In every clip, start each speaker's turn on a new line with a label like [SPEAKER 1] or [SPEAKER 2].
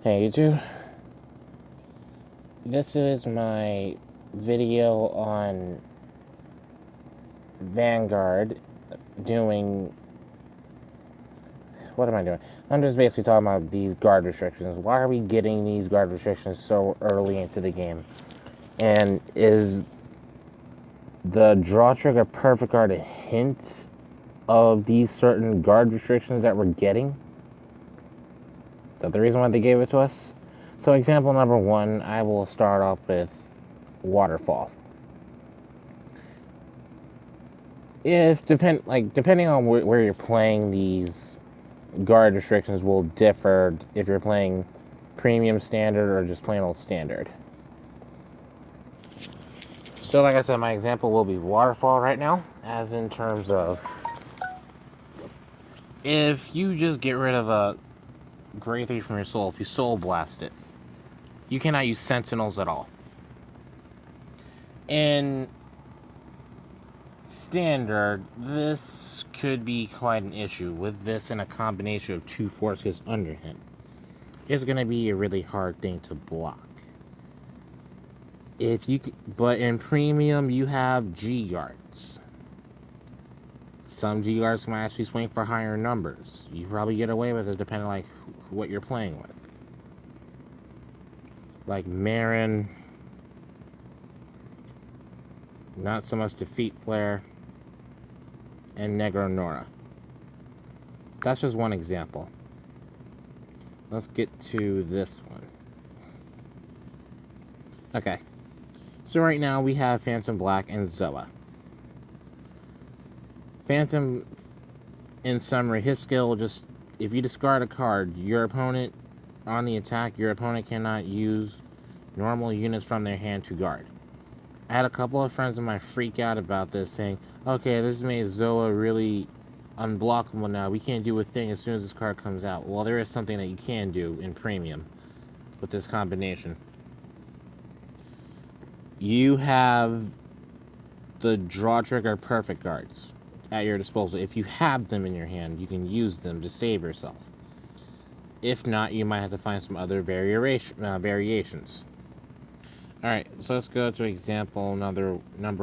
[SPEAKER 1] Hey YouTube, this is my video on Vanguard doing, what am I doing? I'm just basically talking about these guard restrictions. Why are we getting these guard restrictions so early into the game? And is the draw trigger perfect guard a hint of these certain guard restrictions that we're getting? Is that the reason why they gave it to us? So example number one, I will start off with waterfall. If depending on where you're playing, these guard restrictions will differ if you're playing premium standard or just plain old standard. So like I said, my example will be waterfall right now, as in terms of if you just get rid of a grade 3 from your soul, if you soul blast it, you cannot use sentinels at all. In standard, this could be quite an issue. With this and a combination of two forces under him, it's going to be a really hard thing to block. But in premium, you have G guards. Some G guards can actually swing for higher numbers. You probably get away with it depending on what you're playing with. Like Marin, not so much Defeat Flare, and Nora. That's just one example. Let's get to this one. Okay. So right now we have Phantom Black and Zoa. Phantom, in summary, his skill just, if you discard a card, your opponent, on the attack, your opponent cannot use normal units from their hand to guard. I had a couple of friends of mine freak out about this, saying, okay, this made Zoa really unblockable now. We can't do a thing as soon as this card comes out. Well, there is something that you can do in premium with this combination. You have the draw trigger perfect guards at your disposal. If you have them in your hand, you can use them to save yourself. If not, you might have to find some other variations. Alright, so let's go to example number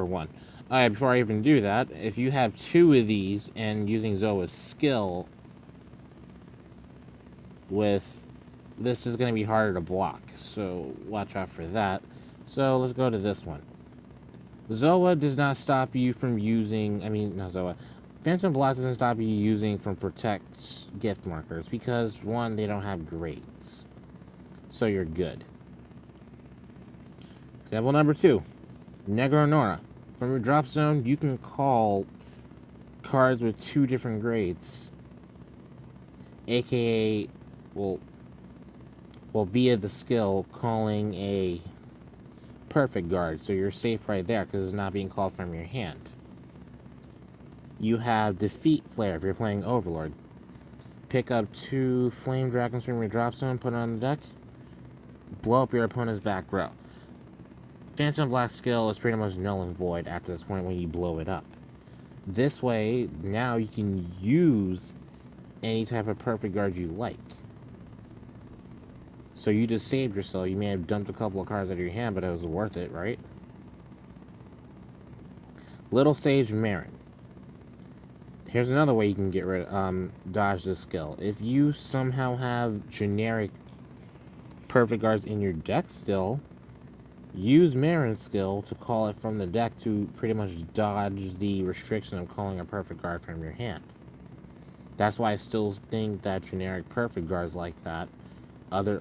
[SPEAKER 1] one. Alright, before I even do that, if you have two of these and using Zoa's skill, this is going to be harder to block, so watch out for that. So let's go to this one. Zoa does not stop you from using, not Zoa. Phantom Black doesn't stop you using from Protect's gift markers because, one, they don't have grades. So you're good. Example number two. Nora. From your drop zone, you can call cards with two different grades. AKA, via the skill, calling a perfect guard, so you're safe right there because it's not being called from your hand. You have Defeat Flare if you're playing Overlord. Pick up two Flame Dragons from your drop zone, put it on the deck, blow up your opponent's back row. Phantom Black skill is pretty much null and void after this point when you blow it up. This way, now you can use any type of perfect guard you like. So you just saved yourself. You may have dumped a couple of cards out of your hand, but it was worth it, right? Little Sage Marin. Here's another way you can get rid of, dodge this skill. If you somehow have generic perfect guards in your deck still, use Marin's skill to call it from the deck to pretty much dodge the restriction of calling a perfect guard from your hand. That's why I still think that generic perfect guards like that, other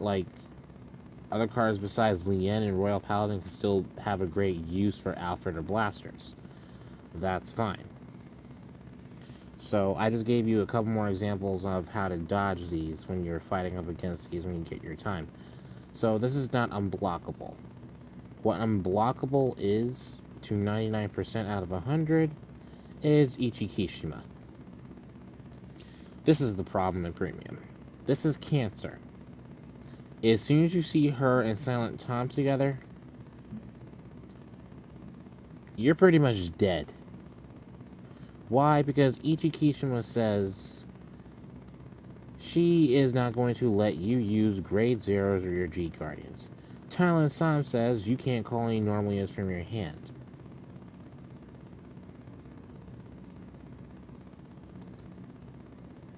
[SPEAKER 1] cards besides Lien and Royal Paladin can still have a great use for Alfred or Blasters. That's fine. So I just gave you a couple more examples of how to dodge these when you're fighting up against these when you get your time. So this is not unblockable. What unblockable is, to 99% out of 100, is Ichikishima. This is the problem in premium. This is cancer. As soon as you see her and Silent Tom together, you're pretty much dead. Why? Because Ichikishima says she is not going to let you use grade zeros or your G Guardians. Thailand Sam says you can't call any normal units from your hand.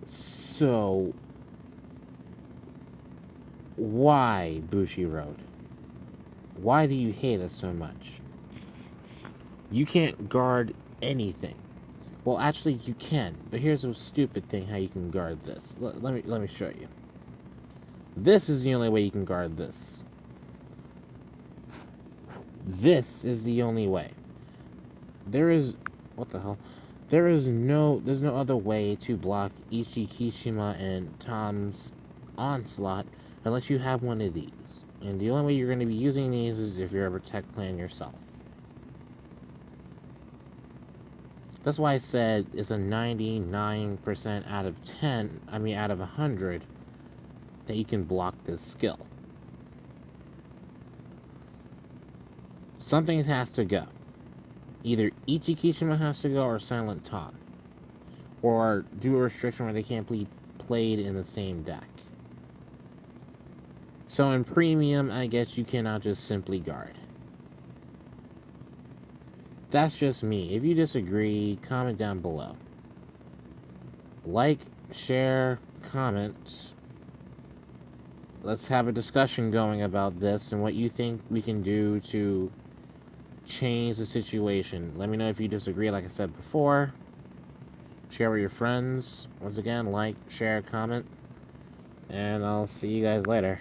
[SPEAKER 1] So, why, Bushiroad? Why do you hate us so much? You can't guard anything. Well, actually, you can, but here's a stupid thing how you can guard this. Let me show you. This is the only way you can guard this. This is the only way. There is... What the hell? There's no other way to block Ichi, Kishima, and Tom's onslaught unless you have one of these. And the only way you're going to be using these is if you're a Protect Clan yourself. That's why I said it's a 99% out of 10, out of 100, that you can block this skill. Something has to go. Either Ichi Kishima has to go or Silent Tom. Or do a restriction where they can't be played in the same deck. So in Premium, I guess you cannot just simply guard. That's just me. If you disagree, comment down below. Like, share, comment. Let's have a discussion going about this and what you think we can do to change the situation. Let me know if you disagree, like I said before. Share with your friends. Once again, like, share, comment. And I'll see you guys later.